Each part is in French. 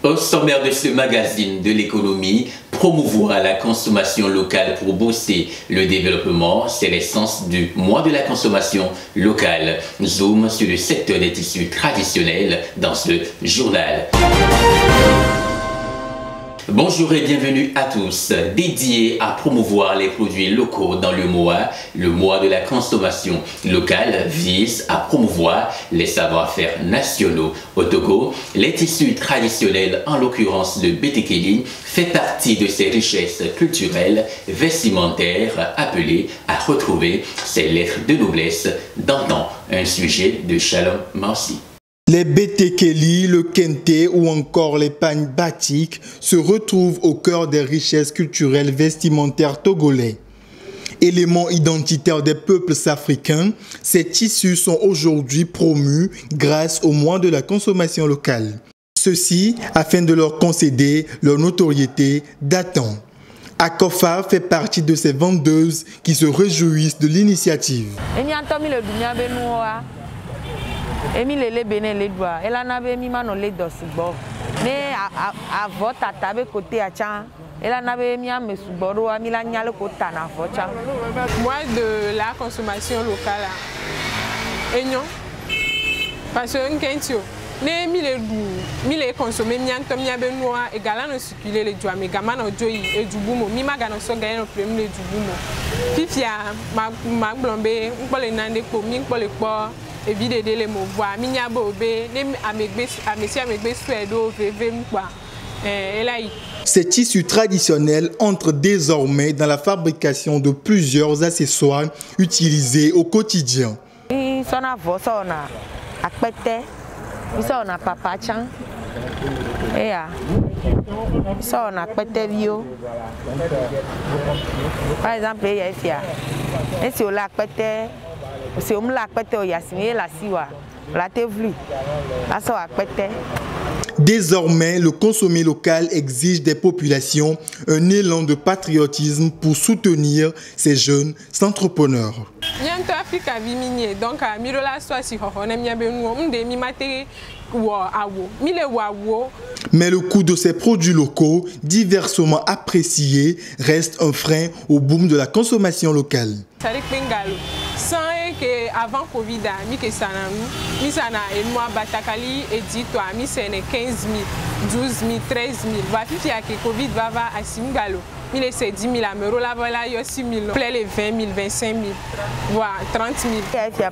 Au sommaire de ce magazine de l'économie, promouvoir la consommation locale pour booster le développement, c'est l'essence du mois de la consommation locale. Zoom sur le secteur des tissus traditionnels dans ce journal. Bonjour et bienvenue à tous. Dédié à promouvoir les produits locaux dans le mois de la consommation locale vise à promouvoir les savoir-faire nationaux. Au Togo, les tissus traditionnels, en l'occurrence le Betekeli, fait partie de ces richesses culturelles vestimentaires appelées à retrouver ses lettres de noblesse d'antan. Un sujet de Shalom Marcy. Les Betekeli, le Kente ou encore les pagnes batiques se retrouvent au cœur des richesses culturelles vestimentaires togolais. Éléments identitaires des peuples africains, ces tissus sont aujourd'hui promus grâce au mois de la consommation locale. Ceci afin de leur concéder leur notoriété datant. Akofa fait partie de ces vendeuses qui se réjouissent de l'initiative. Emi lele bene le doa ela na be mi mano le dosigbo ne avot atabe côté acha ela na be mi ame sugboro ami la nyale ko tana vocha. Moi de la consommation locale enyo parce que nkentio ne mi le consommer mi antom nya be noa egala no circuler le doa me gama no joyi e dubumo mi maga no so ga no premier le dubumo fifia ma blombe nkpole nande ko mi nkpole po. Ces tissus traditionnels entrent désormais dans la fabrication de plusieurs accessoires utilisés au quotidien. Par exemple, désormais, le consommé local exige des populations un élan de patriotisme pour soutenir ces jeunes entrepreneurs. Mais le coût de ces produits locaux, diversement appréciés, reste un frein au boom de la consommation locale. Avant Covid, mi sana et moi batakali et dit toi mi c'est 15 000, 12 000, 13 000. Va fier que Covid va à Singalo. Mi les 10 000 euros là voilà yo 6 000. Plaît les 20 000, 25 000, voire 30 000.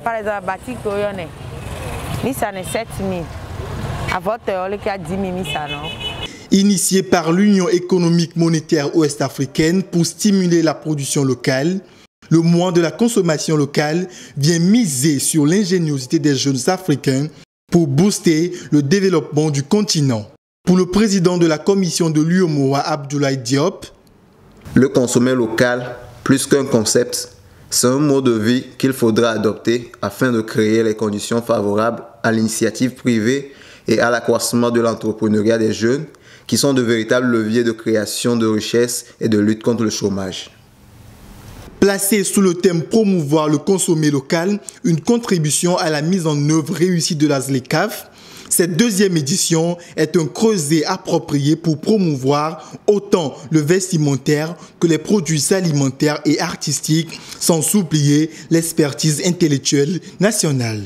Par exemple batik oyone. Mi sana 7 000. À votre on le cas 10 000 mi sana. Initié par l'Union économique monétaire ouest-africaine pour stimuler la production locale, le mois de la consommation locale vient miser sur l'ingéniosité des jeunes africains pour booster le développement du continent. Pour le président de la commission de l'UEMOA, Abdoulaye Diop, le consommer local, plus qu'un concept, c'est un mode de vie qu'il faudra adopter afin de créer les conditions favorables à l'initiative privée et à l'accroissement de l'entrepreneuriat des jeunes, qui sont de véritables leviers de création de richesses et de lutte contre le chômage. Placé sous le thème promouvoir le consommé local, une contribution à la mise en œuvre réussie de la ZLECAf, cette deuxième édition est un creuset approprié pour promouvoir autant le vestimentaire que les produits alimentaires et artistiques, sans oublier l'expertise intellectuelle nationale.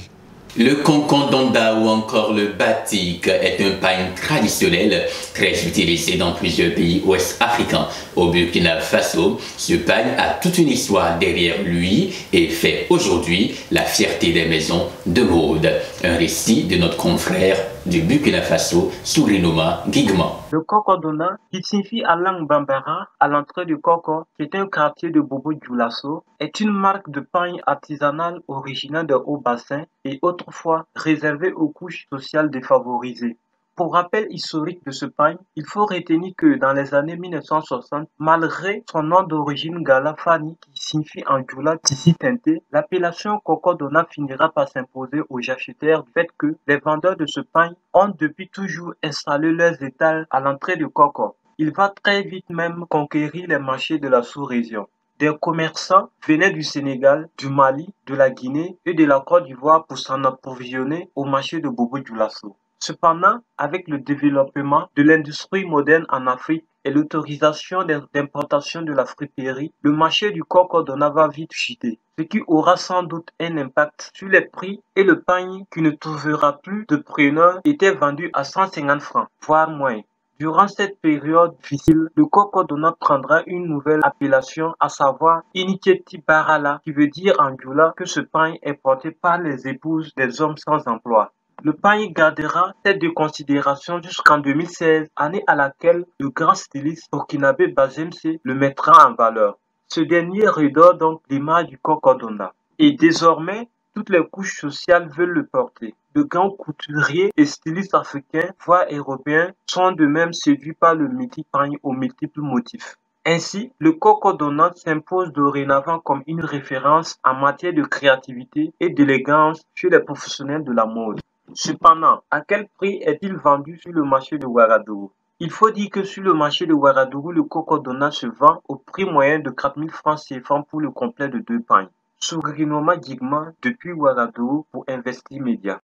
Le concondonda ou encore le batik est un pagne traditionnel très utilisé dans plusieurs pays ouest-africains. Au Burkina Faso, ce pagne a toute une histoire derrière lui et fait aujourd'hui la fierté des maisons de mode. Un récit de notre confrère du Burkina Faso, Sourinoma Guigman. Le Kokodona, qui signifie en langue bambara, à l'entrée du Koko, qui est un quartier de Bobo-Dioulasso, est une marque de pagne artisanale originaire de Haut-Bassin et autrefois réservée aux couches sociales défavorisées. Pour rappel historique de ce pagne, il faut retenir que dans les années 1960, malgré son nom d'origine Galafani qui signifie en djoula tissu teinté, l'appellation Kokodona finira par s'imposer aux jacheteurs du fait que les vendeurs de ce pagne ont depuis toujours installé leurs étals à l'entrée du Koko. Il va très vite même conquérir les marchés de la sous-région. Des commerçants venaient du Sénégal, du Mali, de la Guinée et de la Côte d'Ivoire pour s'en approvisionner au marché de Bobo-Dioulasso. Cependant, avec le développement de l'industrie moderne en Afrique et l'autorisation d'importation de la friperie, le marché du cocodona va vite chuter, ce qui aura sans doute un impact sur les prix et le pain qui ne trouvera plus de preneur était vendu à 150 francs, voire moins. Durant cette période difficile, le cocodona prendra une nouvelle appellation, à savoir Iniketi Barala, qui veut dire en djoula que ce pain est porté par les épouses des hommes sans emploi. Le pain gardera cette de considération jusqu'en 2016, année à laquelle le grand styliste burkinabé Bazemse le mettra en valeur. Ce dernier redore donc l'image du cocodona. Et désormais, toutes les couches sociales veulent le porter. De grands couturiers et stylistes africains, voire européens, sont de même séduits par le mythique pain aux multiples motifs. Ainsi, le cocodona s'impose dorénavant comme une référence en matière de créativité et d'élégance chez les professionnels de la mode. Cependant, à quel prix est-il vendu sur le marché de Ouagadougou? Il faut dire que sur le marché de Ouagadougou, le cocodona se vend au prix moyen de 4000 francs CFA pour le complet de 2 pains. Sourinoma Digma depuis Ouagadougou pour Investi Média.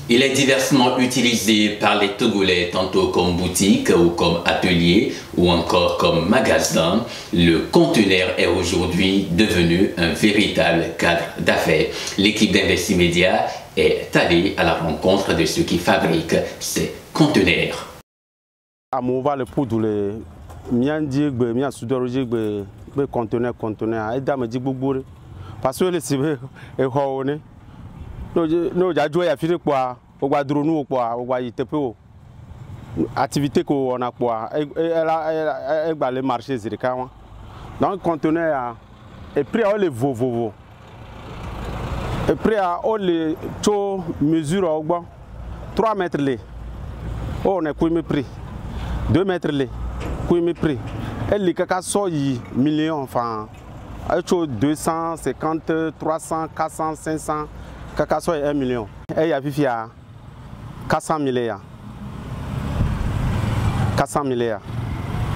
Il est diversement utilisé par les Togolais, tantôt comme boutique ou comme atelier ou encore comme magasin. Le conteneur est aujourd'hui devenu un véritable cadre d'affaires. L'équipe d'Investi Média est allée à la rencontre de ceux qui fabriquent ces conteneurs. Amouva le poudre le miandi gbe mia soudoroji gbe conteneur et dame di gbogbo parce que le sibe e ho ne no ja jo ya firi kwa o gba duro nu po o gba yitepe o activité ko on a kwa e gba le marché zirika wa donc conteneur et prix à le vovovo et prix à le to mesure o gba 3 mètres le on est quoi me prix 2 mètres les couilles me prix elle les caca soy millions enfin 250 300 400 500 caca soy 1 million et y a vifia 400 milliards 400 milliards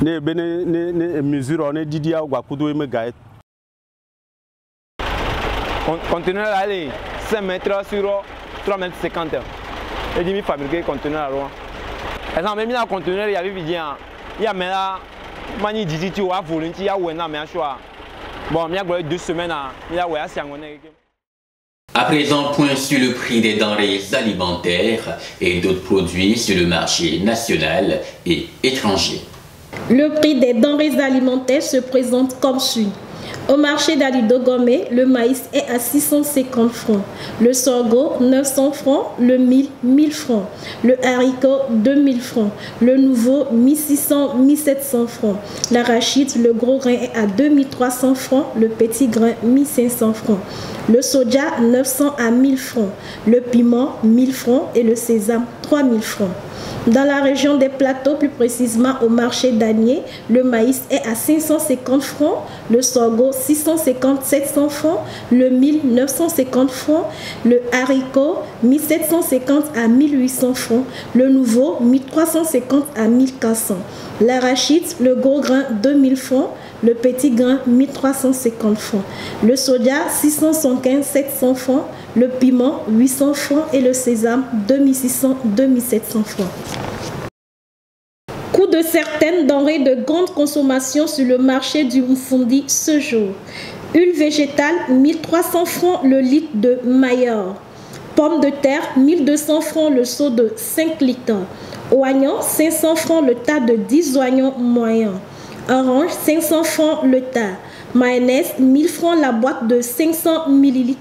ne bene ne mesure on est didia ou kudo me gaet conteneur aller 5 mètres sur 3 mètres 50 et demi fabriquer conteneur à loin. Exemple, même dans le conteneur, il y avait bien, il y a maintenant, mani dit tu as volonté, il y a ou un mais choix. Bon, il y a 2 semaines, il y a ou un À présent, point sur le prix des denrées alimentaires et d'autres produits sur le marché national et étranger. Le prix des denrées alimentaires se présente comme suit. Au marché d'Ali-Dogomé, le maïs est à 650 francs, le sorgho 900 francs, le mil 1000 francs, le haricot 2000 francs, le nouveau 1600-1700 francs, l'arachide, le gros grain est à 2300 francs, le petit grain 1500 francs, le soja 900 à 1000 francs, le piment 1000 francs et le sésame 3000 francs. Dans la région des plateaux, plus précisément au marché d'Anié, le maïs est à 550 francs, le sorgho 650-700 francs, le mil 950 francs, le haricot 1750 à 1800 francs, le nouveau 1350 à 1400, l'arachide, le gros grain 2000 francs, le petit grain 1350 francs, le soja 675-700 francs, le piment 800 francs et le sésame 2600-2700 francs. Coût de certaines denrées de grande consommation sur le marché du Mfundi ce jour. Huile végétale 1300 francs le litre de Maillard. Pommes de terre 1200 francs le seau de 5 litres. Oignon 500 francs le tas de 10 oignons moyens. Orange 500 francs le tas. Mayonnaise 1000 francs la boîte de 500 ml.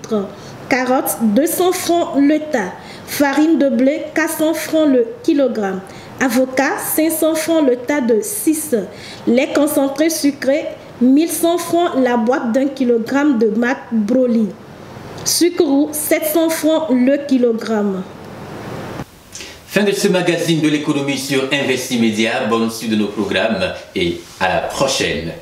Carottes 200 francs le tas. Farine de blé 400 francs le kilogramme. Avocat 500 francs le tas de 6. Lait concentré sucré 1100 francs la boîte d'1 kg de Mac Broly. Sucre roux 700 francs le kilogramme. Fin de ce magazine de l'économie sur Investi Média. Bonne suite de nos programmes et à la prochaine.